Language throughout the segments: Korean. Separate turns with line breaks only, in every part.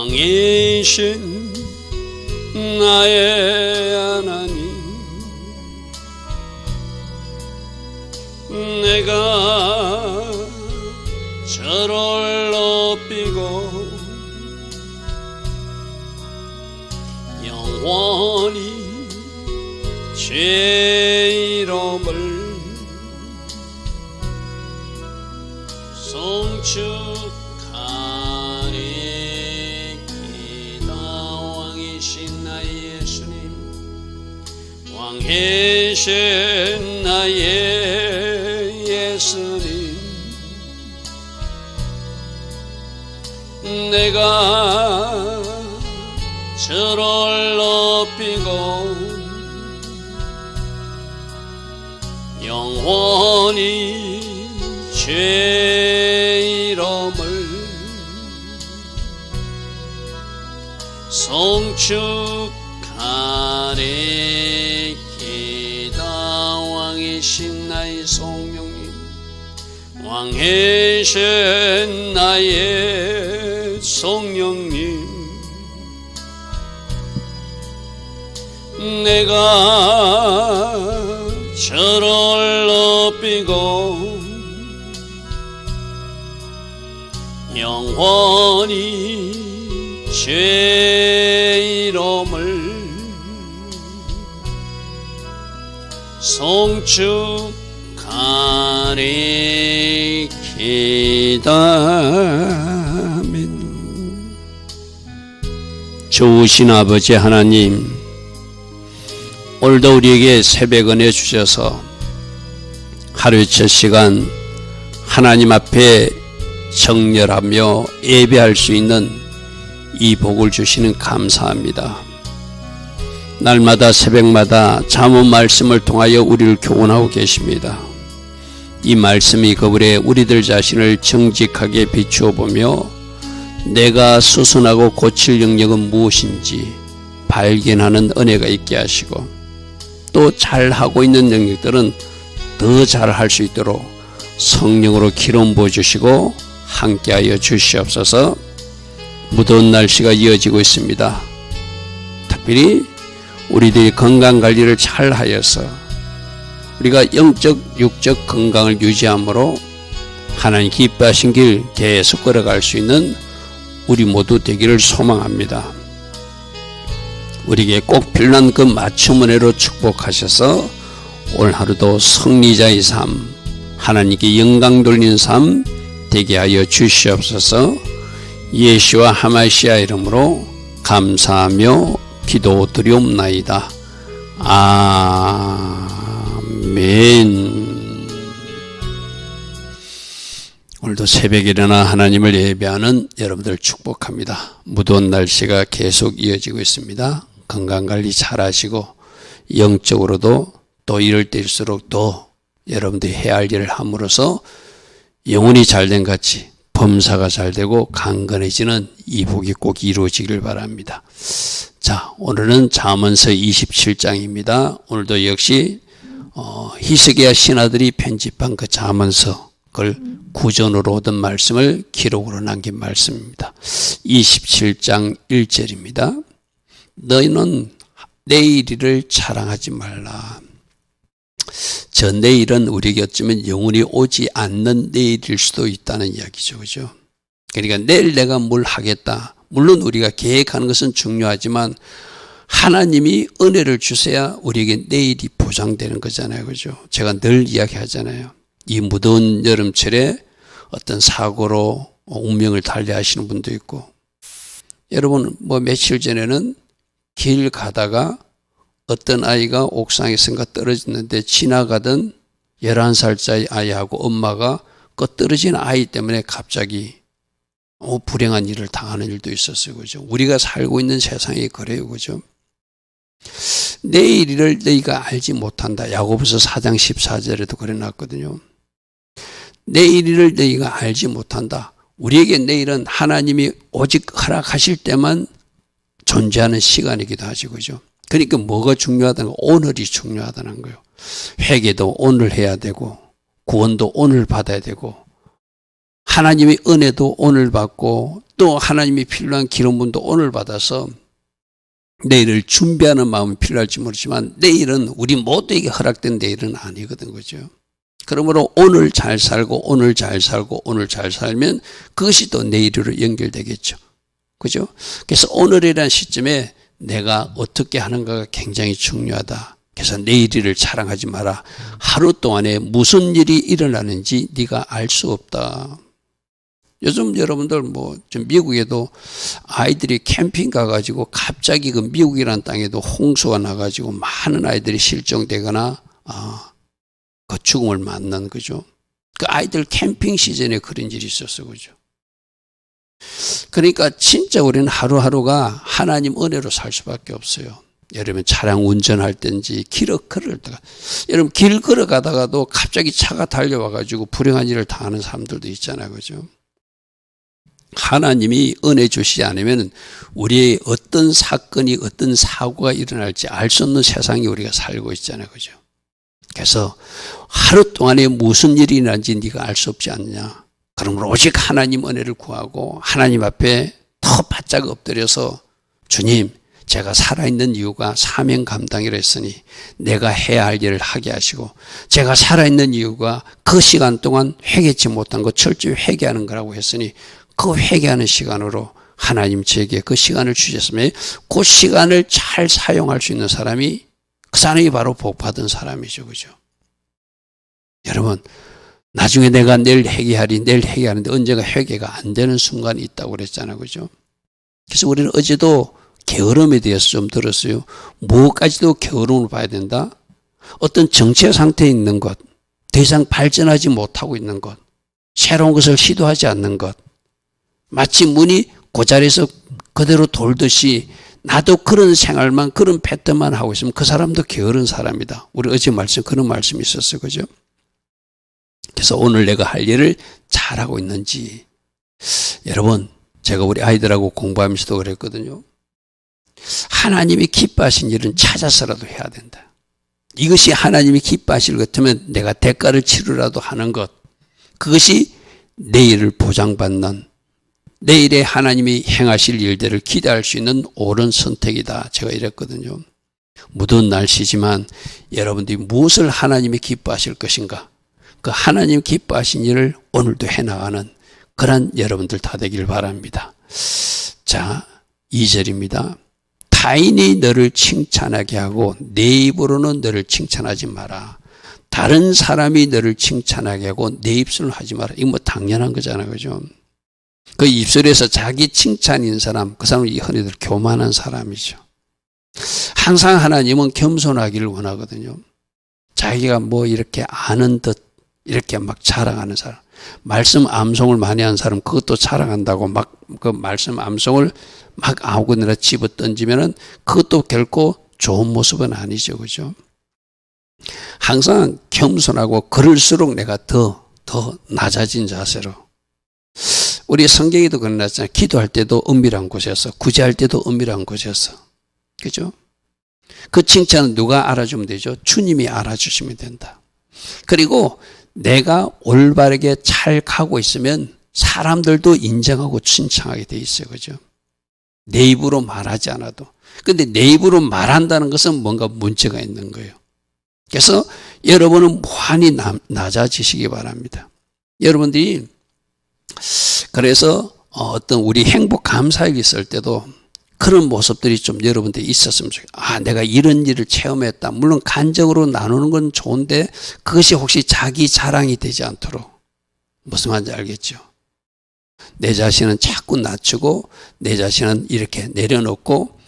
왕이신 나의 하나님, 내가 저를 높이고 영원히 제 이름을 송축하리이다. 왕이신 나의 예수님, 왕이신 나의 예수님, 내가 저를 높이고 영원히 제 이름을 송축하리이다. 왕이신 나의 성령님, 왕이신 나의 성령님, 내가 저를 높이고 영원히 제 이름을 송축하리이다. 아멘. 좋으신 아버지 하나님, 오늘도 우리에게 새벽 은혜 주셔서 하루의 첫 시간 하나님 앞에 정렬하며 예배할 수 있는 이 복을 주시는 감사합니다. 날마다 새벽마다 잠언 말씀을 통하여 우리를 교훈하고 계십니다. 이 말씀이 거울에 우리들 자신을 정직하게 비추어 보며 내가 수선하고 고칠 영역은 무엇인지 발견하는 은혜가 있게 하시고, 또 잘하고 있는 영역들은 더 잘할 수 있도록 성령으로 기름 부어주시고 함께하여 주시옵소서. 무더운 날씨가 이어지고 있습니다. 특별히 우리들이 건강관리를 잘하여서 우리가 영적 육적 건강을 유지함으로 하나님 기뻐하신 길 계속 걸어갈 수 있는 우리 모두 되기를 소망합니다. 우리에게 꼭 필요한 그 맞춤 은혜로 축복하셔서 오늘 하루도 승리자의 삶, 하나님께 영광 돌리는 삶 되게 하여 주시옵소서. 예수와 하마시아 이름으로 감사하며 기도드리옵나이다. 아멘. 오늘도 새벽에 일어나 하나님을 예배하는 여러분들 축복합니다. 무더운 날씨가 계속 이어지고 있습니다. 건강관리 잘 하시고 영적으로도 또 이럴 때일수록 더 여러분들이 해야 할 일을 함으로써 영혼이 잘된 같이 범사가 잘되고 강건해지는 이 복이 꼭 이루어지길 바랍니다. 자, 오늘은 잠언서 27장입니다. 오늘도 역시 히스기야 신하들이 편집한 그 잠언서 그걸 구전으로 얻은 말씀을 기록으로 남긴 말씀입니다. 27장 1절입니다. 너희는 내일을 자랑하지 말라. 저 내일은 우리에게 어쩌면 영원히 오지 않는 내일일 수도 있다는 이야기죠. 그죠? 그러니까 내일 내가 뭘 하겠다. 물론 우리가 계획하는 것은 중요하지만 하나님이 은혜를 주셔야 우리에게 내일이 보장되는 거잖아요. 그죠? 제가 늘 이야기하잖아요. 이 무더운 여름철에 어떤 사고로 운명을 달리하시는 분도 있고, 여러분 며칠 전에는 길 가다가 어떤 아이가 옥상에선가 떨어졌는데 지나가던 11살짜리 아이하고 엄마가 그 떨어진 아이 때문에 갑자기 불행한 일을 당하는 일도 있었어요. 그죠? 우리가 살고 있는 세상이 그래요. 그죠? 내일을 너희가 알지 못한다. 야고보서 4장 14절에도 그래 놨거든요. 내일을 너희가 알지 못한다. 우리에게 내일은 하나님이 오직 허락하실 때만 존재하는 시간이기도 하죠. 그죠? 그러니까 뭐가 중요하다는 거? 오늘이 중요하다는 거예요. 회개도 오늘 해야 되고, 구원도 오늘 받아야 되고, 하나님의 은혜도 오늘 받고, 또 하나님이 필요한 기름분도 오늘 받아서 내일을 준비하는 마음이 필요할지 모르지만 내일은 우리 모두에게 허락된 내일은 아니거든, 그죠? 그러므로 오늘 잘 살고 오늘 잘 살고 오늘 잘 살면 그것이 또 내일으로 연결되겠죠. 그죠? 그래서 오늘이라는 시점에 내가 어떻게 하는가가 굉장히 중요하다. 그래서 내일을 자랑하지 마라. 하루 동안에 무슨 일이 일어나는지 네가 알 수 없다. 요즘 여러분들 좀 미국에도 아이들이 캠핑 가가지고 갑자기 그 미국이라는 땅에도 홍수가 나가지고 많은 아이들이 실종되거나 그 죽음을 맞는, 그죠? 그 아이들 캠핑 시즌에 그런 일이 있었어, 그죠? 그러니까 진짜 우리는 하루하루가 하나님 은혜로 살 수밖에 없어요. 여러분 차량 운전할 때인지 길을 걸어가다가, 여러분 길 걸어가다가도 갑자기 차가 달려와가지고 불행한 일을 당하는 사람들도 있잖아요, 그죠? 하나님이 은혜 주시지 않으면 우리의 어떤 사건이 어떤 사고가 일어날지 알 수 없는 세상에 우리가 살고 있잖아요, 그죠? 그래서 하루 동안에 무슨 일이 일어난지 네가 알 수 없지 않느냐. 그러므로 오직 하나님 은혜를 구하고 하나님 앞에 더 바짝 엎드려서 주님, 제가 살아있는 이유가 사명 감당이라 했으니 내가 해야 할 일을 하게 하시고, 제가 살아있는 이유가 그 시간 동안 회개치 못한 거 철저히 회개하는 거라고 했으니 그 회개하는 시간으로 하나님 제게 그 시간을 주셨으면 그 시간을 잘 사용할 수 있는 사람이, 그 사람이 바로 복받은 사람이죠, 그죠? 여러분, 나중에 내가 내일 회개하는데 언젠가 회개가 안 되는 순간이 있다고 그랬잖아요, 그죠? 그래서 우리는 어제도 게으름에 대해서 좀 들었어요. 무엇까지도 게으름을 봐야 된다. 어떤 정체 상태에 있는 것, 더 이상 발전하지 못하고 있는 것, 새로운 것을 시도하지 않는 것, 마치 문이 그 자리에서 그대로 돌듯이 나도 그런 생활만, 그런 패턴만 하고 있으면 그 사람도 게으른 사람이다. 우리 어제 그런 말씀이 있었어요, 그죠? 그래서 오늘 내가 할 일을 잘하고 있는지. 여러분, 제가 우리 아이들하고 공부하면서도 그랬거든요. 하나님이 기뻐하신 일은 찾아서라도 해야 된다. 이것이 하나님이 기뻐하실 것 같으면 내가 대가를 치르라도 하는 것, 그것이 내일을 보장받는, 내일에 하나님이 행하실 일들을 기대할 수 있는 옳은 선택이다. 제가 이랬거든요. 무더운 날씨지만 여러분들이 무엇을 하나님이 기뻐하실 것인가, 그 하나님 기뻐하신 일을 오늘도 해나가는 그런 여러분들 다 되길 바랍니다. 자, 2절입니다. 타인이 너를 칭찬하게 하고 내 입으로는 너를 칭찬하지 마라. 다른 사람이 너를 칭찬하게 하고 내 입술을 하지 마라. 이거 당연한 거잖아요, 그죠? 그 입술에서 자기 칭찬인 사람, 그 사람은 흔히들 교만한 사람이죠. 항상 하나님은 겸손하기를 원하거든요. 자기가 이렇게 아는 듯 이렇게 막 자랑하는 사람, 말씀 암송을 많이 한 사람, 그것도 자랑한다고 막 그 말씀 암송을 막 아무거나 집어 던지면은 그것도 결코 좋은 모습은 아니죠, 그죠? 항상 겸손하고 그럴수록 내가 더 낮아진 자세로. 우리 성경에도 그러잖아요. 기도할 때도 은밀한 곳에서, 구제할 때도 은밀한 곳에서, 그죠? 그 칭찬은 누가 알아주면 되죠? 주님이 알아주시면 된다. 그리고 내가 올바르게 잘 가고 있으면 사람들도 인정하고 칭찬하게 돼 있어요, 그죠? 내 입으로 말하지 않아도. 근데 내 입으로 말한다는 것은 뭔가 문제가 있는 거예요. 그래서 여러분은 무한히 낮아지시기 바랍니다. 여러분들이 그래서 어떤 우리 행복 감사일이 있을 때도 그런 모습들이 좀 여러분들이 있었으면 좋겠어요. 내가 이런 일을 체험했다. 물론 간접으로 나누는 건 좋은데 그것이 혹시 자기 자랑이 되지 않도록, 무슨 말인지 알겠죠? 내 자신은 자꾸 낮추고 내 자신은 이렇게 내려놓고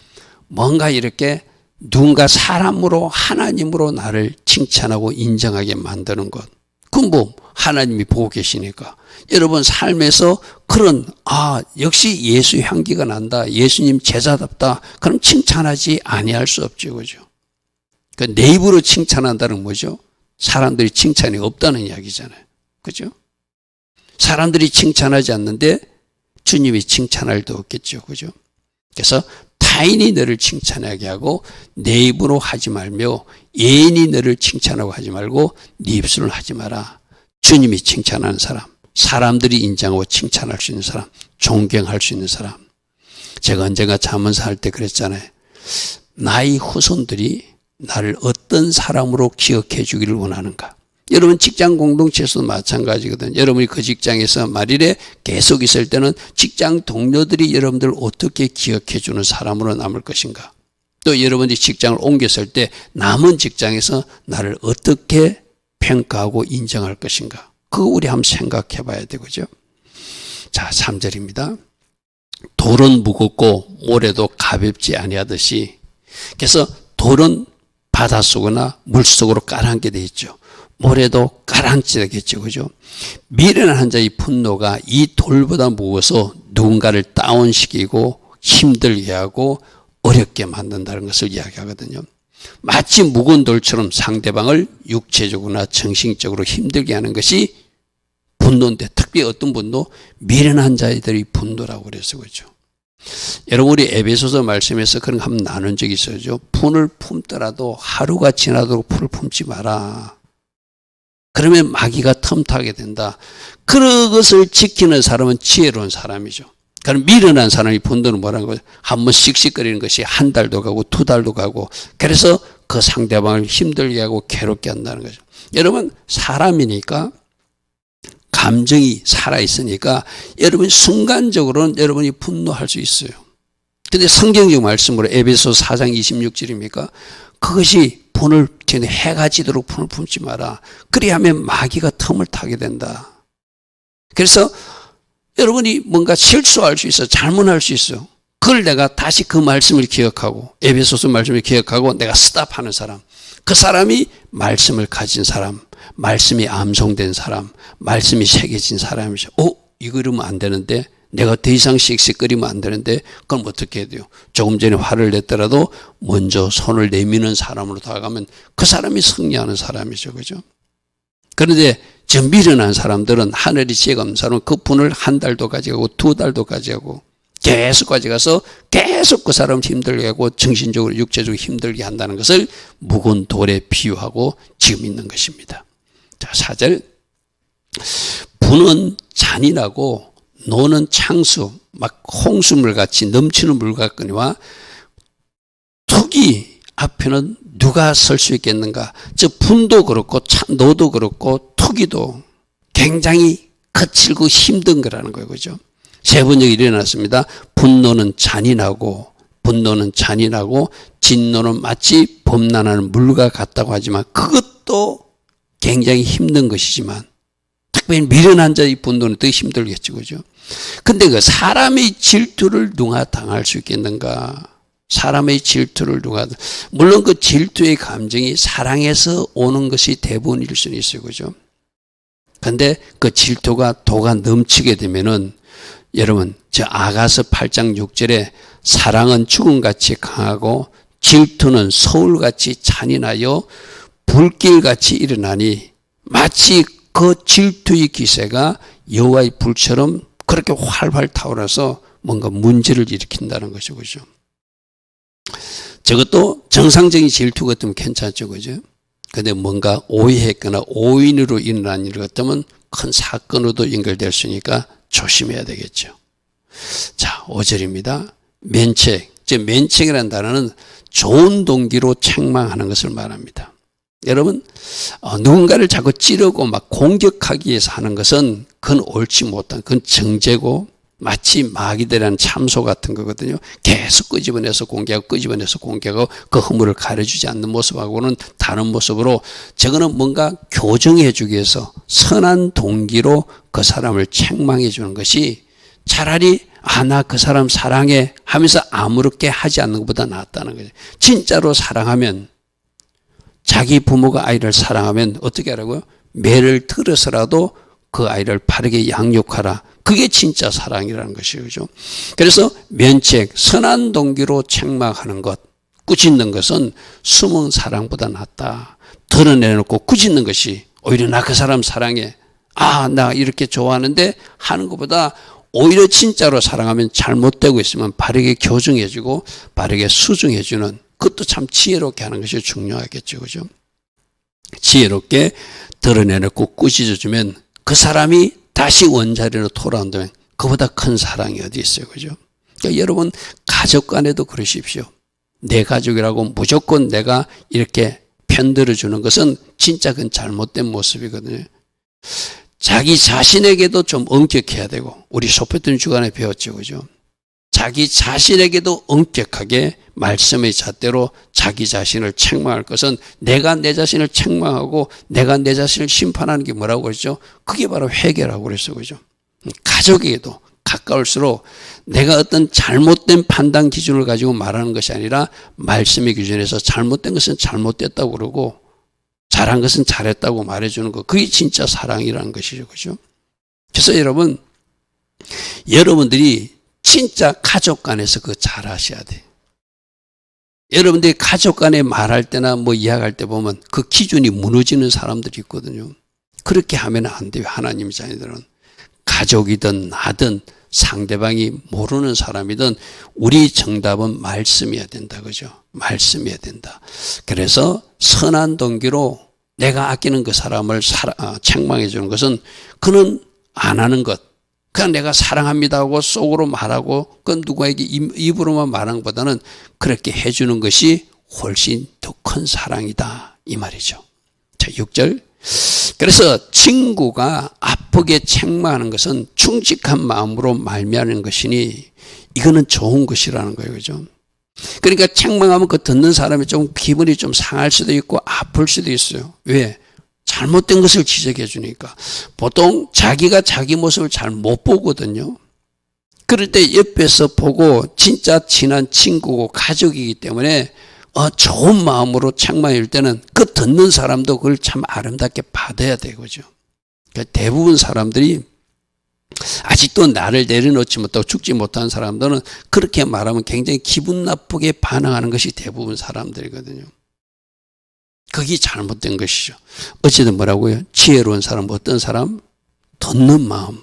뭔가 이렇게 누군가 사람으로 하나님으로 나를 칭찬하고 인정하게 만드는 것. 그건 하나님이 보고 계시니까. 여러분 삶에서 그런 역시 예수 향기가 난다. 예수님 제자답다. 그럼 칭찬하지 아니할 수 없죠, 그죠? 그 내 입으로 칭찬한다는 건 뭐죠? 사람들이 칭찬이 없다는 이야기잖아요, 그죠? 사람들이 칭찬하지 않는데 주님이 칭찬할 일도 없겠죠, 그죠? 그래서 타인이 너를 칭찬하게 하고 내 입으로 하지 말며 애인이 너를 칭찬하고 하지 말고 네 입술을 하지 마라. 주님이 칭찬하는 사람, 사람들이 인정하고 칭찬할 수 있는 사람, 존경할 수 있는 사람. 제가 언젠가 자문사 할 때 그랬잖아요. 나의 후손들이 나를 어떤 사람으로 기억해 주기를 원하는가. 여러분 직장 공동체에서도 마찬가지거든요. 여러분이 그 직장에서 말일에 계속 있을 때는 직장 동료들이 여러분들을 어떻게 기억해 주는 사람으로 남을 것인가. 또 여러분이 직장을 옮겼을 때 남은 직장에서 나를 어떻게 평가하고 인정할 것인가. 그거 우리 한번 생각해 봐야 되겠죠. 자, 3절입니다. 돌은 무겁고 모래도 가볍지 아니하듯이. 그래서 돌은 바닷속이나 물속으로 가라앉게 돼 있죠. 모래도 가라앉게 그죠? 미련한 자의 분노가 이 돌보다 무거워서 누군가를 다운시키고 힘들게 하고 어렵게 만든다는 것을 이야기하거든요. 마치 무거운 돌처럼 상대방을 육체적으로나 정신적으로 힘들게 하는 것이 분노인데, 특히 어떤 분노? 미련한 자들의 분노라고 그래서 그렇죠. 여러분, 우리 에베소서 말씀에서 그런 거 한번 나눈 적이 있어요. 분을 품더라도 하루가 지나도록 분을 품지 마라. 그러면 마귀가 틈타게 된다. 그것을 지키는 사람은 지혜로운 사람이죠. 그럼 미련한 사람이 분노는 뭐라는 거죠? 한번 씩씩거리는 것이 한 달도 가고 두 달도 가고, 그래서 그 상대방을 힘들게 하고 괴롭게 한다는 거죠. 여러분, 사람이니까 감정이 살아있으니까 여러분 순간적으로는 여러분이 분노할 수 있어요. 근데 성경적 말씀으로 에베소 4장 26절입니까? 그것이 분을 해가 지도록 분을 품지 마라. 그리하면 마귀가 틈을 타게 된다. 그래서 여러분이 뭔가 실수할 수 있어, 잘못할 수 있어. 그걸 내가 다시 그 말씀을 기억하고, 에베소서 말씀을 기억하고 내가 스탑하는 사람, 그 사람이 말씀을 가진 사람, 말씀이 암송된 사람, 말씀이 새겨진 사람이죠. 이거 이러면 안 되는데, 내가 더 이상 씩씩거리면 안 되는데, 그럼 어떻게 해야 돼요? 조금 전에 화를 냈더라도 먼저 손을 내미는 사람으로 다가가면 그 사람이 승리하는 사람이죠. 그죠? 그런데 저 미련한 사람들은 하늘이 지혜가 없는 사람은 그 분을 한 달도 가져가고 두 달도 가져가고 계속 가져가서 계속 그 사람을 힘들게 하고 정신적으로 육체적으로 힘들게 한다는 것을 무거운 돌에 비유하고 지금 있는 것입니다. 자, 4절. 분은 잔인하고 노는 창수, 막 홍수물같이 넘치는 물 같거니와 툭이 앞에는 누가 설 수 있겠는가? 저 분도 그렇고 노도 그렇고 투기도 굉장히 거칠고 힘든 거라는 거예요. 그죠? 세 번역이 일어났습니다. 분노는 잔인하고 진노는 마치 범람하는 물과 같다고 하지만 그것도 굉장히 힘든 것이지만 특별히 미련한 자의 분노는 더 힘들겠죠. 그죠? 근데 그 사람의 질투를 누가 당할 수 있겠는가? 사람의 질투를 물론 그 질투의 감정이 사랑에서 오는 것이 대부분일 수는 있어요. 그죠? 근데 그 질투가 도가 넘치게 되면은 여러분, 저 아가서 8장 6절에 사랑은 죽음같이 강하고 질투는 서울같이 잔인하여 불길같이 일어나니 마치 그 질투의 기세가 여호와의 불처럼 그렇게 활활 타오르서 뭔가 문제를 일으킨다는 것이죠. 그죠? 저것도 정상적인 질투 같으면 괜찮죠. 그죠? 근데 뭔가 오해했거나 오인으로 일어난 일 같으면 큰 사건으로도 연결될 수 있으니까 조심해야 되겠죠. 자, 5절입니다. 면책. 면책이라는 단어는 좋은 동기로 책망하는 것을 말합니다. 여러분, 누군가를 자꾸 찌르고 막 공격하기 위해서 하는 것은 그건 옳지 못한, 그건 정죄고 마치 마귀들이라는 참소 같은 거거든요. 계속 끄집어내서 공개하고 그 허물을 가려주지 않는 모습하고는 다른 모습으로 저거는 뭔가 교정해 주기 위해서 선한 동기로 그 사람을 책망해 주는 것이 차라리 나 그 사람 사랑해 하면서 아무렇게 하지 않는 것보다 낫다는 거죠. 진짜로 사랑하면, 자기 부모가 아이를 사랑하면 어떻게 하라고요? 매를 들어서라도 그 아이를 바르게 양육하라. 그게 진짜 사랑이라는 것이죠. 그죠? 그래서 면책, 선한 동기로 책망하는 것, 꾸짖는 것은 숨은 사랑보다 낫다. 드러내놓고 꾸짖는 것이 오히려 나 그 사람 사랑해. 나 이렇게 좋아하는데 하는 것보다 오히려 진짜로 사랑하면 잘못되고 있으면 바르게 교정해주고 바르게 수정해주는, 그것도 참 지혜롭게 하는 것이 중요하겠죠. 그죠? 지혜롭게 드러내놓고 꾸짖어주면 그 사람이 다시 원자리로 돌아온다면 그보다 큰 사랑이 어디 있어요, 그죠? 그러니까 여러분 가족 간에도 그러십시오. 내 가족이라고 무조건 내가 이렇게 편들어 주는 것은 진짜 그건 잘못된 모습이거든요. 자기 자신에게도 좀 엄격해야 되고, 우리 소표팀 주간에 배웠죠, 그죠? 자기 자신에게도 엄격하게 말씀의 잣대로 자기 자신을 책망할 것은, 내가 내 자신을 책망하고 내가 내 자신을 심판하는 게 뭐라고 그랬죠? 그게 바로 회개라고 그랬어, 그죠? 가족에게도 가까울수록 내가 어떤 잘못된 판단 기준을 가지고 말하는 것이 아니라 말씀의 기준에서 잘못된 것은 잘못됐다고 그러고 잘한 것은 잘했다고 말해주는 것, 그게 진짜 사랑이라는 것이죠, 그죠? 그래서 여러분, 여러분들이 진짜 가족 간에서 그거 잘 하셔야 돼. 여러분들이 가족 간에 말할 때나 뭐 이야기할 때 보면 그 기준이 무너지는 사람들이 있거든요. 그렇게 하면 안 돼요. 하나님 자녀들은. 가족이든 나든 상대방이 모르는 사람이든 우리 정답은 말씀이어야 된다, 그죠? 말씀이어야 된다. 그래서 선한 동기로 내가 아끼는 그 사람을 책망해 주는 것은 그는 안 하는 것, 그냥 내가 사랑합니다 하고 속으로 말하고 그 누구에게 입으로만 말하는 것보다는 그렇게 해주는 것이 훨씬 더 큰 사랑이다, 이 말이죠. 자, 6절. 그래서 친구가 아프게 책망하는 것은 충직한 마음으로 말미암는 것이니 이거는 좋은 것이라는 거예요, 그죠? 그러니까 책망하면 그 듣는 사람이 좀 기분이 좀 상할 수도 있고 아플 수도 있어요. 왜? 잘못된 것을 지적해 주니까. 보통 자기가 자기 모습을 잘 못 보거든요. 그럴 때 옆에서 보고 진짜 친한 친구고 가족이기 때문에 좋은 마음으로 책망해 줄 때는 그 듣는 사람도 그걸 참 아름답게 받아야 되거죠. 그러니까 대부분 사람들이 아직도 나를 내려놓지 못하고 죽지 못한 사람들은 그렇게 말하면 굉장히 기분 나쁘게 반응하는 것이 대부분 사람들이거든요. 그게 잘못된 것이죠. 어쨌든 뭐라고요? 지혜로운 사람, 어떤 사람? 듣는 마음.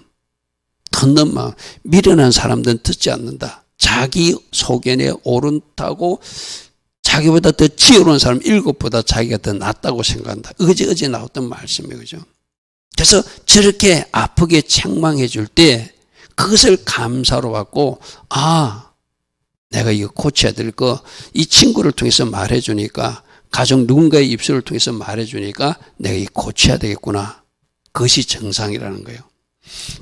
듣는 마음. 미련한 사람들은 듣지 않는다. 자기 소견에 옳다고 자기보다 더 지혜로운 사람 7보다 자기가 더 낫다고 생각한다. 어제 나왔던 말씀이에요, 그죠? 그래서 저렇게 아프게 책망해 줄 때 그것을 감사로 받고, 내가 이거 고쳐야 될 거 이 친구를 통해서 말해 주니까, 가족 누군가의 입술을 통해서 말해 주니까 내가 이거 고쳐야 되겠구나. 그것이 정상이라는 거예요.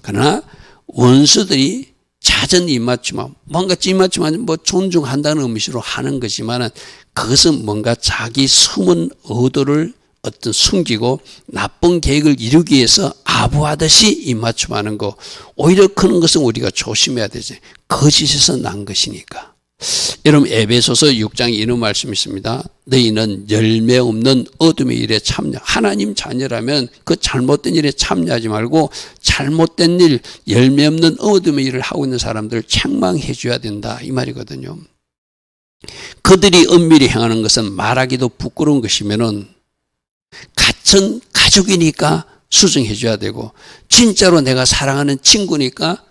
그러나 원수들이 잦은 입맞춤함, 뭔가 입맞춤하면 뭐 존중한다는 의미로 하는 거지만은 그것은 뭔가 자기 숨은 의도를 어떤 숨기고 나쁜 계획을 이루기 위해서 아부하듯이 입맞춤하는 거, 오히려 그런 것은 우리가 조심해야 되지. 거짓에서 난 것이니까. 여러분 에베소서 6장에 이런 말씀이 있습니다. 너희는 열매 없는 어둠의 일에 참여. 하나님 자녀라면 그 잘못된 일에 참여하지 말고 잘못된 일, 열매 없는 어둠의 일을 하고 있는 사람들을 책망해 줘야 된다, 이 말이거든요. 그들이 은밀히 행하는 것은 말하기도 부끄러운 것이면은 같은 가족이니까 수정해 줘야 되고, 진짜로 내가 사랑하는 친구니까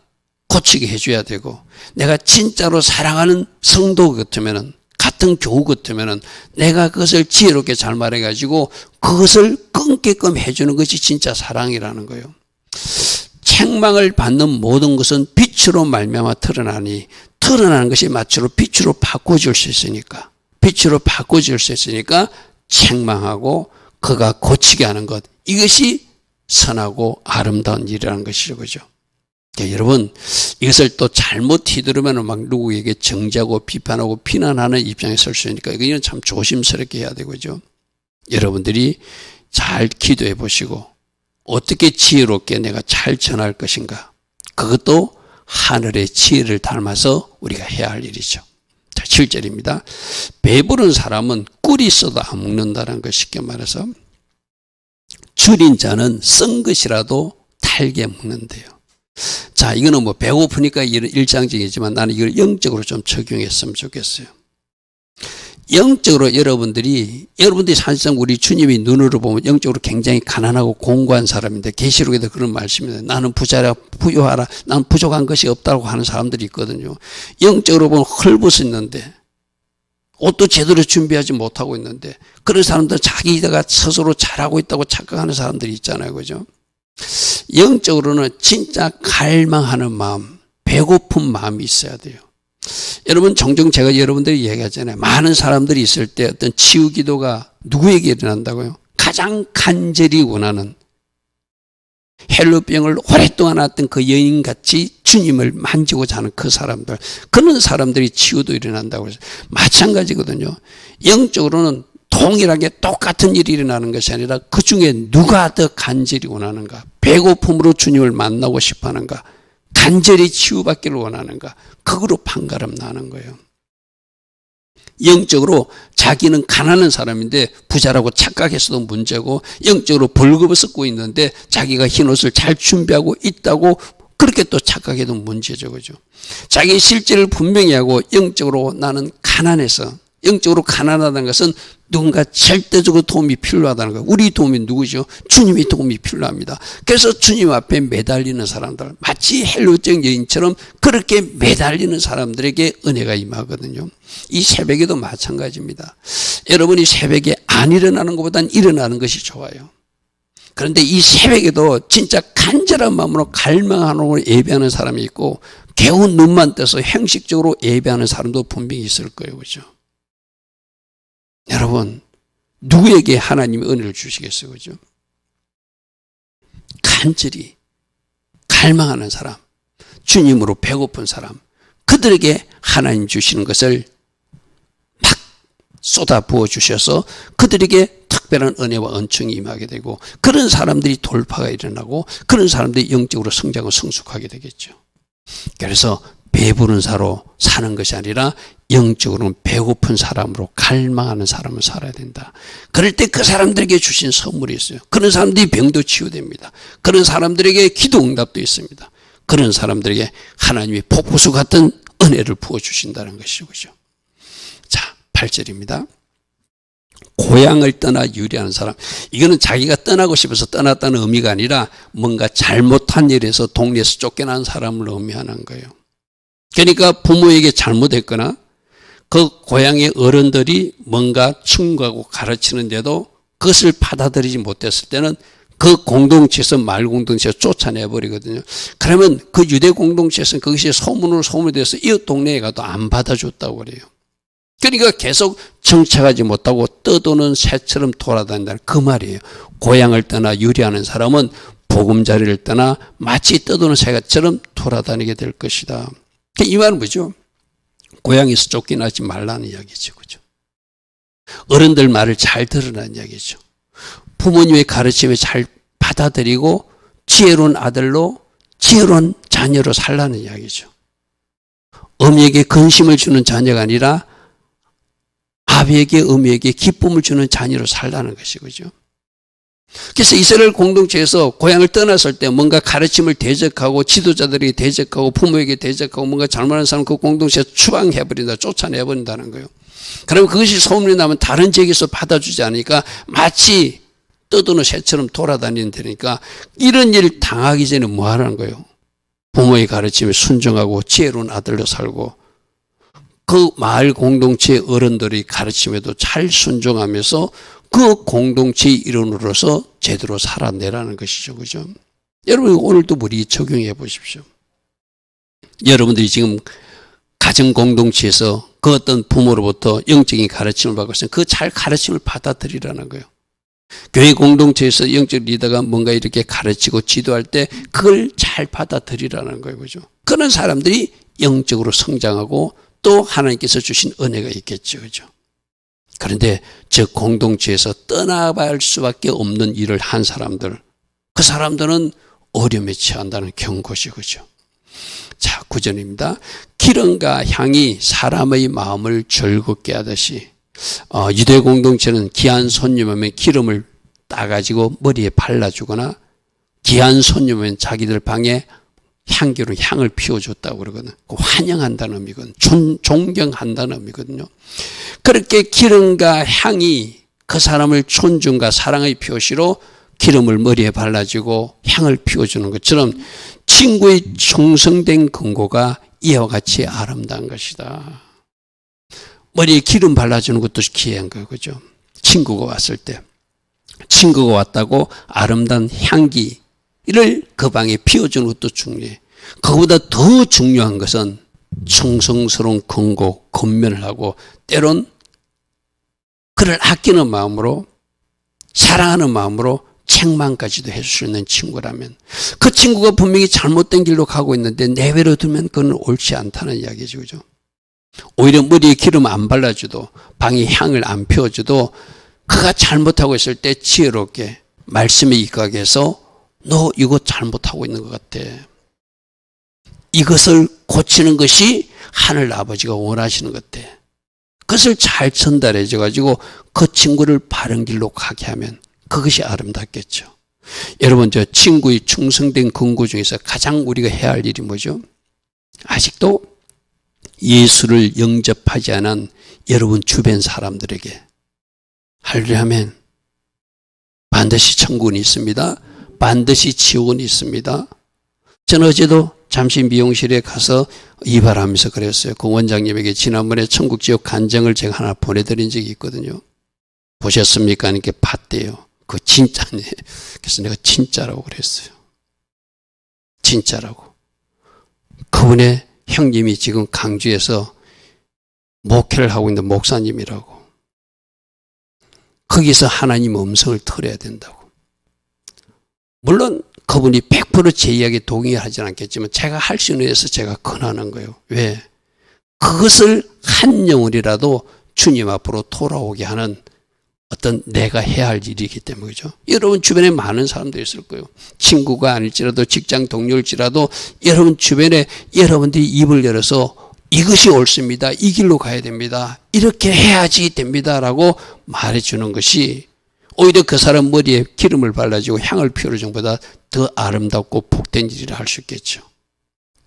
고치게 해줘야 되고, 내가 진짜로 사랑하는 성도 같으면은, 같은 교우 같으면은 내가 그것을 지혜롭게 잘 말해가지고 그것을 끊게끔 해주는 것이 진짜 사랑이라는 거예요. 책망을 받는 모든 것은 빛으로 말미암아 드러나니, 드러나는 것이 마치로 빛으로 바꿔줄 수 있으니까, 빛으로 바꿔줄 수 있으니까 책망하고 그가 고치게 하는 것, 이것이 선하고 아름다운 일이라는 것이죠, 그죠? 여러분, 이것을 또 잘못 휘두르면 막 누구에게 정죄하고 비판하고 비난하는 입장에 설 수 있으니까 이건 참 조심스럽게 해야 되고죠. 여러분들이 잘 기도해 보시고 어떻게 지혜롭게 내가 잘 전할 것인가, 그것도 하늘의 지혜를 닮아서 우리가 해야 할 일이죠. 자, 7절입니다. 배부른 사람은 꿀이 있어도 안 먹는다는 것, 쉽게 말해서 줄인 자는 쓴 것이라도 달게 먹는데요. 자, 이거는 뭐 배고프니까 일상적이지만 나는 이걸 영적으로 좀 적용했으면 좋겠어요. 영적으로 여러분들이 사실상 우리 주님이 눈으로 보면 영적으로 굉장히 가난하고 공고한 사람인데, 계시록에도 그런 말씀입니다. 나는 부자라 부유하라, 나는 부족한 것이 없다고 하는 사람들이 있거든요. 영적으로 보면 헐벗었는데 옷도 제대로 준비하지 못하고 있는데, 그런 사람들 자기가 스스로 잘하고 있다고 착각하는 사람들이 있잖아요, 그죠? 영적으로는 진짜 갈망하는 마음, 배고픈 마음이 있어야 돼요. 여러분, 종종 제가 여러분들이 얘기하잖아요. 많은 사람들이 있을 때 어떤 치유 기도가 누구에게 일어난다고요? 가장 간절히 원하는, 헬루병을 오랫동안 앓았던 그 여인같이 주님을 만지고자 하는 그 사람들, 그런 사람들이 치유도 일어난다고 해서 마찬가지거든요. 영적으로는 동일하게 똑같은 일이 일어나는 것이 아니라 그 중에 누가 더 간절히 원하는가, 배고픔으로 주님을 만나고 싶어 하는가, 간절히 치유받기를 원하는가, 그거로 판가름 나는 거예요. 영적으로 자기는 가난한 사람인데 부자라고 착각해서도 문제고, 영적으로 벌금을 썩고 있는데 자기가 흰옷을 잘 준비하고 있다고 그렇게 또 착각해도 문제죠. 그죠? 자기의 실제를 분명히 하고 영적으로 나는 가난해서, 영적으로 가난하다는 것은 누군가 절대적으로 도움이 필요하다는 거예요. 우리 도움이 누구죠? 주님이 도움이 필요합니다. 그래서 주님 앞에 매달리는 사람들, 마치 헬루병 여인처럼 그렇게 매달리는 사람들에게 은혜가 임하거든요. 이 새벽에도 마찬가지입니다. 여러분이 새벽에 안 일어나는 것보다는 일어나는 것이 좋아요. 그런데 이 새벽에도 진짜 간절한 마음으로 갈망하는 예배하는 사람이 있고, 개운 눈만 떠서 형식적으로 예배하는 사람도 분명히 있을 거예요. 그죠? 여러분, 누구에게 하나님이 은혜를 주시겠어요? 그죠? 간절히 갈망하는 사람, 주님으로 배고픈 사람, 그들에게 하나님 주시는 것을 막 쏟아 부어 주셔서 그들에게 특별한 은혜와 은총이 임하게 되고, 그런 사람들이 돌파가 일어나고 그런 사람들이 영적으로 성장하고 성숙하게 되겠죠. 그래서 배부른 사로 사는 것이 아니라 영적으로는 배고픈 사람으로 갈망하는 사람을 살아야 된다. 그럴 때 그 사람들에게 주신 선물이 있어요. 그런 사람들이 병도 치유됩니다. 그런 사람들에게 기도 응답도 있습니다. 그런 사람들에게 하나님이 폭포수 같은 은혜를 부어주신다는 것이죠. 그죠? 자, 8절입니다. 고향을 떠나 유리하는 사람. 이거는 자기가 떠나고 싶어서 떠났다는 의미가 아니라 뭔가 잘못한 일에서 동네에서 쫓겨난 사람을 의미하는 거예요. 그러니까 부모에게 잘못했거나 그 고향의 어른들이 뭔가 충고하고 가르치는데도 그것을 받아들이지 못했을 때는 그 공동체에서 말 공동체에서 쫓아내버리거든요. 그러면 그 유대 공동체에서는 그것이 소문이 돼서 이웃 동네에 가도 안 받아줬다고 그래요. 그러니까 계속 정착하지 못하고 떠도는 새처럼 돌아다닌다는 그 말이에요. 고향을 떠나 유리하는 사람은 보금자리를 떠나 마치 떠도는 새처럼 돌아다니게 될 것이다. 이 말은 뭐죠? 고향에서 쫓겨나지 말라는 이야기죠. 그죠? 어른들 말을 잘 들으라는 이야기죠. 부모님의 가르침을 잘 받아들이고 지혜로운 아들로 지혜로운 자녀로 살라는 이야기죠. 어미에게 근심을 주는 자녀가 아니라 아비에게 어미에게 기쁨을 주는 자녀로 살라는 것이 그죠. 그래서 이스라엘 공동체에서 고향을 떠났을 때 뭔가 가르침을 대적하고 지도자들에게 대적하고 부모에게 대적하고 뭔가 잘못하는 사람 그 공동체에서 추방해버린다, 쫓아내버린다는 거예요. 그러면 그것이 소문이 나면 다른 지역에서 받아주지 않으니까 마치 떠도는 새처럼 돌아다니는 데니까 이런 일 당하기 전에 뭐 하라는 거예요? 부모의 가르침에 순종하고 지혜로운 아들로 살고 그 마을 공동체의 어른들의 가르침에도 잘 순종하면서 그 공동체의 일원으로서 제대로 살아내라는 것이죠. 그죠? 여러분, 오늘도 우리 적용해 보십시오. 여러분들이 지금 가정 공동체에서 그 어떤 부모로부터 영적인 가르침을 받고 있으면 그 잘 가르침을 받아들이라는 거예요. 교회 공동체에서 영적 리더가 뭔가 이렇게 가르치고 지도할 때 그걸 잘 받아들이라는 거예요. 그죠? 그런 사람들이 영적으로 성장하고 또 하나님께서 주신 은혜가 있겠죠. 그죠? 그런데 저 공동체에서 떠나갈 수밖에 없는 일을 한 사람들, 그 사람들은 어려움에 처한다는 경고죠. 그죠? 자, 9절입니다. 기름과 향이 사람의 마음을 즐겁게 하듯이 유대 공동체는 귀한 손님이면 기름을 따가지고 머리에 발라주거나 귀한 손님이면 자기들 방에 향기로 향을 피워줬다고 그러거든요. 환영한다는 의미거든요. 존경한다는 의미거든요. 그렇게 기름과 향이 그 사람을 존중과 사랑의 표시로 기름을 머리에 발라주고 향을 피워주는 것처럼 친구의 충성된 근거가 이와 같이 아름다운 것이다. 머리에 기름 발라주는 것도 귀한 거예요. 그죠? 친구가 왔을 때. 친구가 왔다고 아름다운 향기를 그 방에 피워주는 것도 중요해. 그보다 더 중요한 것은 충성스러운 권고, 권면을 하고 때론 그를 아끼는 마음으로 사랑하는 마음으로 책망까지도 해줄 수 있는 친구라면 그 친구가 분명히 잘못된 길로 가고 있는데 내버려 두면 그건 옳지 않다는 이야기죠. 그죠? 오히려 머리에 기름 안 발라줘도 방에 향을 안 피워줘도 그가 잘못하고 있을 때 지혜롭게 말씀에 입각해서 해서 너 이거 잘못하고 있는 것 같아. 이것을 고치는 것이 하늘 아버지가 원하시는 것 같아. 그것을 잘 전달해줘 가지고 그 친구를 바른 길로 가게 하면 그것이 아름답겠죠. 여러분, 저 친구의 충성된 근거 중에서 가장 우리가 해야 할 일이 뭐죠? 아직도 예수를 영접하지 않은 여러분 주변 사람들에게 하려면 반드시 천국은 있습니다. 반드시 지옥은 있습니다. 저는 어제도 잠시 미용실에 가서 이발하면서 그랬어요. 그 원장님에게 지난번에 천국 지옥 간증을 제가 하나 보내드린 적이 있거든요. 보셨습니까? 이렇게 봤대요. 그거 진짜네. 그래서 내가 진짜라고 그랬어요. 진짜라고. 그분의 형님이 지금 강주에서 목회를 하고 있는 목사님이라고. 거기서 하나님 음성을 들어야 된다고. 물론 그분이 100% 제 이야기에 동의하지는 않겠지만 제가 할 수 있는 데서 제가 권하는 거예요. 왜? 그것을 한 영혼이라도 주님 앞으로 돌아오게 하는 어떤 내가 해야 할 일이기 때문이죠. 여러분 주변에 많은 사람들이 있을 거예요. 친구가 아닐지라도 직장 동료일지라도 여러분 주변에 여러분들이 입을 열어서 이것이 옳습니다. 이 길로 가야 됩니다. 이렇게 해야지 됩니다. 라고 말해주는 것이 오히려 그 사람 머리에 기름을 발라주고 향을 피우는 것보다 더 아름답고 복된 일이라 할 수 있겠죠.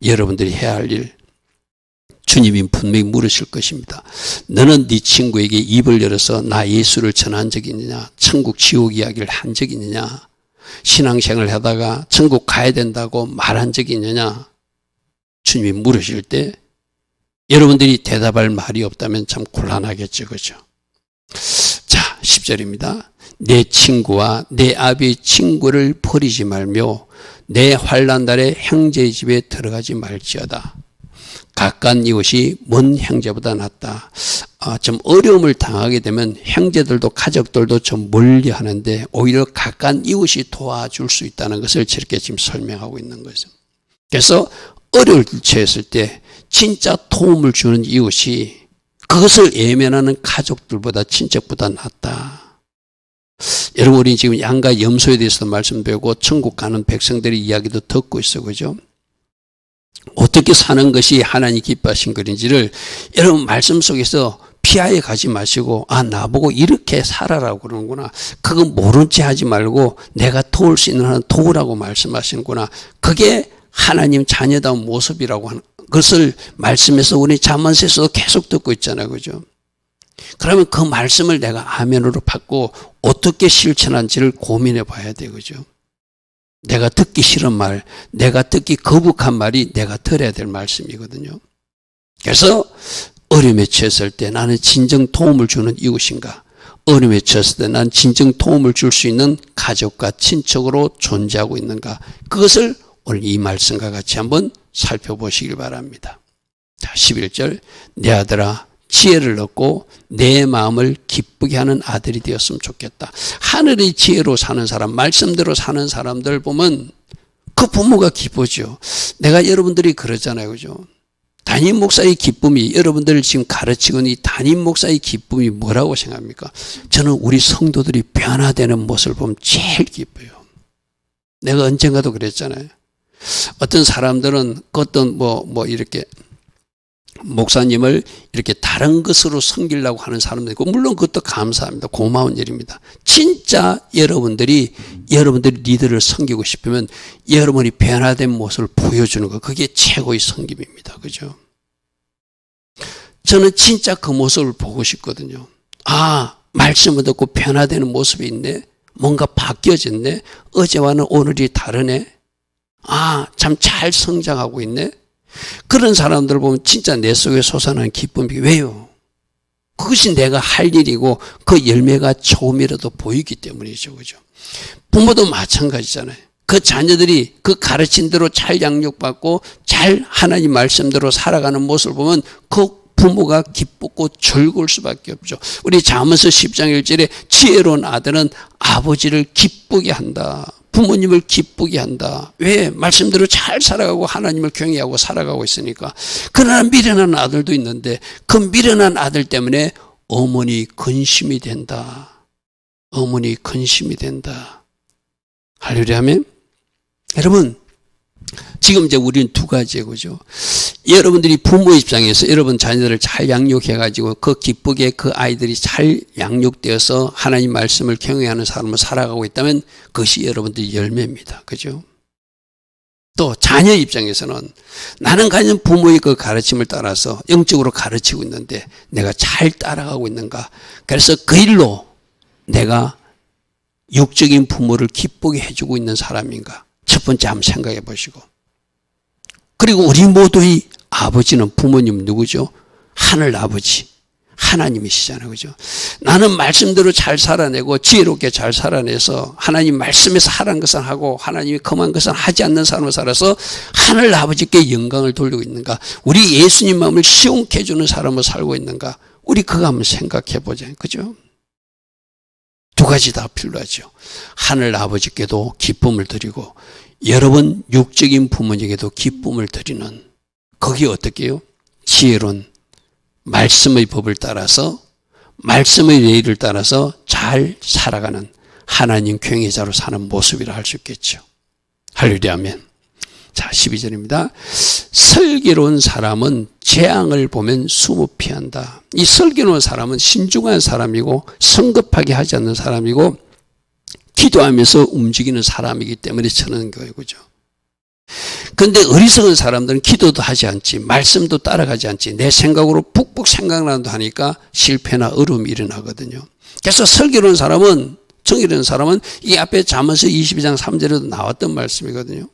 여러분들이 해야 할 일, 주님이 분명히 물으실 것입니다. 너는 네 친구에게 입을 열어서 나 예수를 전한 적이 있느냐? 천국 지옥 이야기를 한 적이 있느냐? 신앙생활을 하다가 천국 가야 된다고 말한 적이 있느냐? 주님이 물으실 때 여러분들이 대답할 말이 없다면 참 곤란하겠죠. 그죠? 자, 10절입니다. 내 친구와 내 아비의 친구를 버리지 말며 내 환난 날에 형제의 집에 들어가지 말지어다. 가까운 이웃이 먼 형제보다 낫다. 좀 어려움을 당하게 되면 형제들도 가족들도 좀 멀리 하는데 오히려 가까운 이웃이 도와줄 수 있다는 것을 저렇게 지금 설명하고 있는 거죠. 그래서 어려울 처했을 때 진짜 도움을 주는 이웃이 그것을 외면하는 가족들보다 친척보다 낫다. 여러분, 우리 지금 양과 염소에 대해서도 말씀드리고 천국 가는 백성들의 이야기도 듣고 있어. 그죠? 어떻게 사는 것이 하나님 기뻐하신 것인지를 여러분 말씀 속에서 피하여 가지 마시고 나보고 이렇게 살아라고 그러는구나. 그거 모른 채 하지 말고 내가 도울 수 있는 한은 도우라고 말씀하시는구나. 그게 하나님 자녀다운 모습이라고 하는 것을 말씀에서 우리 잠언서에서도 계속 듣고 있잖아요. 그죠? 그러면 그 말씀을 내가 아멘으로 받고 어떻게 실천한지를 고민해 봐야 돼요. 그죠? 내가 듣기 싫은 말, 내가 듣기 거북한 말이 내가 들어야 될 말씀이거든요. 그래서 어려움에 처했을 때 나는 진정 도움을 주는 이웃인가? 어려움에 처했을 때 나는 진정 도움을 줄 수 있는 가족과 친척으로 존재하고 있는가? 그것을 오늘 이 말씀과 같이 한번 살펴보시길 바랍니다. 자, 11절. 내 아들아, 지혜를 얻고 내 마음을 기쁘게 하는 아들이 되었으면 좋겠다. 하늘의 지혜로 사는 사람, 말씀대로 사는 사람들 보면 그 부모가 기쁘죠. 내가 여러분들이 그러잖아요. 그죠? 담임 목사의 기쁨이, 여러분들을 지금 가르치고 있는 이 담임 목사의 기쁨이 뭐라고 생각합니까? 저는 우리 성도들이 변화되는 모습을 보면 제일 기뻐요. 내가 언젠가도 그랬잖아요. 어떤 사람들은 어떤 이렇게 목사님을 이렇게 다른 것으로 섬기려고 하는 사람도 있고, 물론 그것도 감사합니다. 고마운 일입니다. 진짜 여러분들이 리더를 섬기고 싶으면 여러분이 변화된 모습을 보여주는 거, 그게 최고의 섬김입니다. 그죠? 저는 진짜 그 모습을 보고 싶거든요. 말씀을 듣고 변화되는 모습이 있네. 뭔가 바뀌어졌네. 어제와는 오늘이 다르네. 참 잘 성장하고 있네. 그런 사람들을 보면 진짜 내 속에 솟아나는 기쁨이, 왜요? 그것이 내가 할 일이고 그 열매가 조금이라도 보이기 때문이죠. 그죠? 부모도 마찬가지잖아요. 그 자녀들이 그 가르친 대로 잘 양육받고 잘 하나님 말씀대로 살아가는 모습을 보면 그 부모가 기쁘고 즐거울 수밖에 없죠. 우리 잠언서 10장 1절에 지혜로운 아들은 아버지를 기쁘게 한다. 부모님을 기쁘게 한다. 왜? 말씀대로 잘 살아가고 하나님을 경외하고 살아가고 있으니까. 그러나 미련한 아들도 있는데 그 미련한 아들 때문에 어머니 근심이 된다. 어머니 근심이 된다. 할렐루야 아멘. 여러분, 지금 이제 우리는 두 가지예요, 그죠? 여러분들이 부모 입장에서 여러분 자녀들을 잘 양육해가지고 그 기쁘게 그 아이들이 잘 양육되어서 하나님 말씀을 경외하는 삶을 살아가고 있다면 그것이 여러분들의 열매입니다, 그죠? 또 자녀 입장에서는 나는 과연 부모의 그 가르침을 따라서 영적으로 가르치고 있는데 내가 잘 따라가고 있는가? 그래서 그 일로 내가 육적인 부모를 기쁘게 해주고 있는 사람인가? 첫 번째 한번 생각해 보시고. 그리고 우리 모두의 아버지는 부모님 누구죠? 하늘 아버지. 하나님이시잖아요. 그죠? 나는 말씀대로 잘 살아내고 지혜롭게 잘 살아내서 하나님 말씀에서 하라는 것은 하고 하나님이 금한 것은 하지 않는 삶을 살아서 하늘 아버지께 영광을 돌리고 있는가? 우리 예수님 마음을 시원케 해주는 사람을 살고 있는가? 우리 그거 한번 생각해 보자. 그죠? 두 가지 다 필요하죠. 하늘 아버지께도 기쁨을 드리고 여러분 육적인 부모님에게도 기쁨을 드리는 거기 어떻게 해요? 지혜로운 말씀의 법을 따라서 말씀의 예의를 따라서 잘 살아가는 하나님 경외자로 사는 모습이라 할 수 있겠죠. 할렐루야 아멘. 자 12절입니다. 슬기로운 사람은 재앙을 보면 숨을 피한다. 이 슬기로운 사람은 신중한 사람이고 성급하게 하지 않는 사람이고 기도하면서 움직이는 사람이기 때문에 저는 거예요. 그죠? 그런데 어리석은 사람들은 기도도 하지 않지 말씀도 따라가지 않지 내 생각으로 푹푹 생각난다 하니까 실패나 어려움이 일어나거든요. 그래서 슬기로운 사람은 정의로운 사람은 이 앞에 잠언서 22장 3절에도 나왔던 말씀이거든요.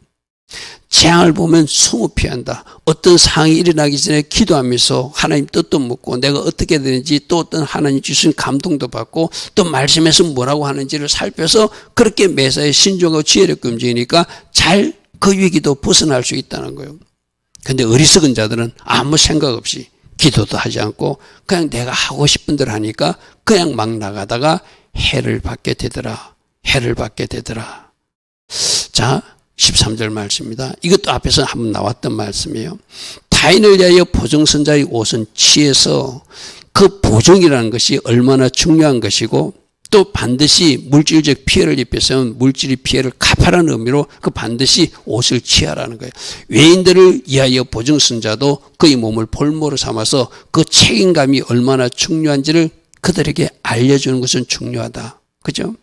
재앙을 보면 숨을 피한다. 어떤 상황이 일어나기 전에 기도하면서 하나님 뜻도 묻고 내가 어떻게 되는지 또 어떤 하나님 주신 감동도 받고 또 말씀에서 뭐라고 하는지를 살펴서 그렇게 매사에 신중하고 지혜롭게 움직이니까 잘 그 위기도 벗어날 수 있다는 거예요. 그런데 어리석은 자들은 아무 생각 없이 기도도 하지 않고 그냥 내가 하고 싶은 대로 하니까 그냥 막 나가다가 해를 받게 되더라. 해를 받게 되더라. 자 13절 말씀입니다. 이것도 앞에서 한번 나왔던 말씀이에요. 타인을 위하여 보증선자의 옷은 취해서 그 보증이라는 것이 얼마나 중요한 것이고 또 반드시 물질적 피해를 입혔으면 물질의 피해를 갚아라는 의미로 그 반드시 옷을 취하라는 거예요. 외인들을 위하여 보증선자도 그의 몸을 볼모로 삼아서 그 책임감이 얼마나 중요한지를 그들에게 알려주는 것은 중요하다. 그죠?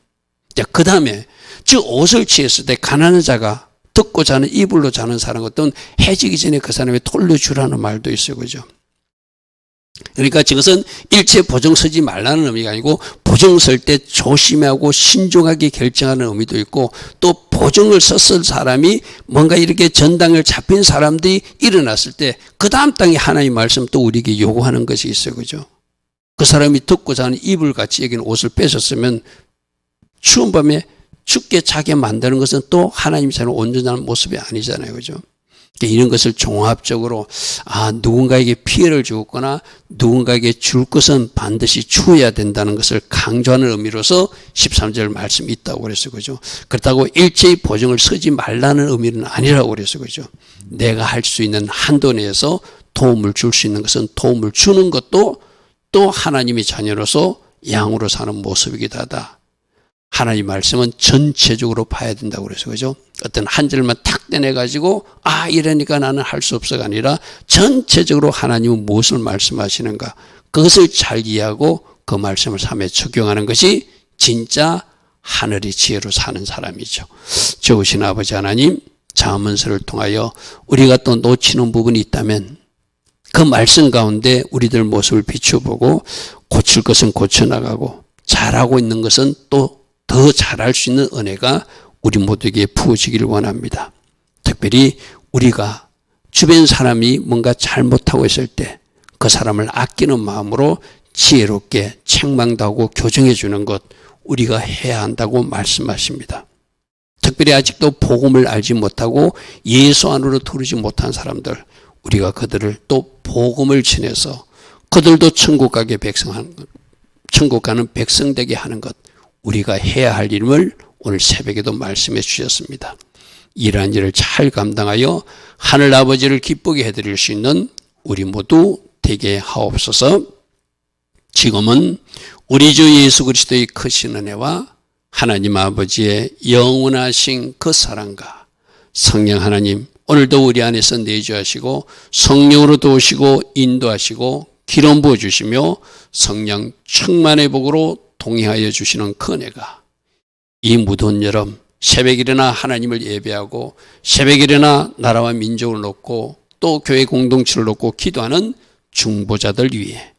자, 그 다음에 즉 옷을 취했을 때 가난한 자가 듣고 자는 이불로 자는 사람 어떤 해지기 전에 그 사람이 돌려주라는 말도 있어요. 그죠? 그러니까 이것은 일체 보증 서지 말라는 의미가 아니고 보증 설 때 조심하고 신중하게 결정하는 의미도 있고 또 보증을 썼을 사람이 뭔가 이렇게 전당을 잡힌 사람들이 일어났을 때 그 다음 땅에 하나님 말씀 또 우리에게 요구하는 것이 있어요. 그죠? 그 사람이 듣고 자는 이불같이 여기는 옷을 뺏었으면 추운 밤에 춥게 자게 만드는 것은 또 하나님처럼 온전한 모습이 아니잖아요. 그죠? 이런 것을 종합적으로 누군가에게 피해를 주었거나 누군가에게 줄 것은 반드시 주어야 된다는 것을 강조하는 의미로서 13절 말씀이 있다고 그랬어요. 그죠? 그렇다고 일체의 보증을 서지 말라는 의미는 아니라고 그랬어요. 그죠? 내가 할 수 있는 한도 내에서 도움을 줄 수 있는 것은 도움을 주는 것도 또 하나님의 자녀로서 양으로 사는 모습이기도 하다. 하나님 말씀은 전체적으로 봐야 된다고 그래서 그죠? 어떤 한 절만 탁 떼내가지고 이러니까 나는 할 수 없어가 아니라 전체적으로 하나님은 무엇을 말씀하시는가 그것을 잘 이해하고 그 말씀을 삶에 적용하는 것이 진짜 하늘의 지혜로 사는 사람이죠. 좋으신 아버지 하나님 잠언서를 통하여 우리가 또 놓치는 부분이 있다면 그 말씀 가운데 우리들 모습을 비춰보고 고칠 것은 고쳐나가고 잘하고 있는 것은 또 더 잘할 수 있는 은혜가 우리 모두에게 부어지기를 원합니다. 특별히 우리가 주변 사람이 뭔가 잘못하고 있을 때 그 사람을 아끼는 마음으로 지혜롭게 책망도 하고 교정해 주는 것 우리가 해야 한다고 말씀하십니다. 특별히 아직도 복음을 알지 못하고 예수 안으로 들어오지 못한 사람들, 우리가 그들을 또 복음을 전해서 그들도 천국 가는 백성 되게 하는 것, 우리가 해야 할 일임을 오늘 새벽에도 말씀해 주셨습니다. 이러한 일을 잘 감당하여 하늘 아버지를 기쁘게 해드릴 수 있는 우리 모두 되게 하옵소서. 지금은 우리 주 예수 그리스도의 크신 은혜와 하나님 아버지의 영원하신 그 사랑과 성령 하나님, 오늘도 우리 안에서 내주하시고 성령으로 도우시고 인도하시고 기름 부어주시며 성령 충만의 복으로 동행하여 주시는 그 은혜가 이 무더운 여름 새벽에 일어나 하나님을 예배하고 새벽에 일어나 나라와 민족을 놓고 또 교회 공동체를 놓고 기도하는 중보자들 위해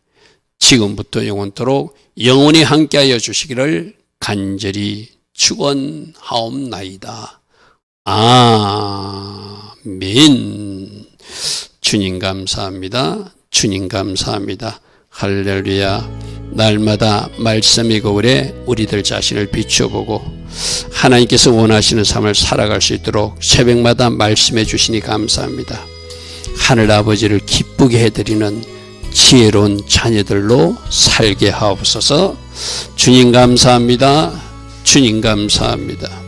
지금부터 영원토록 영원히 함께하여 주시기를 간절히 축원하옵나이다. 아멘. 주님 감사합니다. 주님 감사합니다. 할렐루야. 날마다 말씀의 거울에 우리들 자신을 비춰보고 하나님께서 원하시는 삶을 살아갈 수 있도록 새벽마다 말씀해 주시니 감사합니다. 하늘 아버지를 기쁘게 해드리는 지혜로운 자녀들로 살게 하옵소서. 주님 감사합니다. 주님 감사합니다.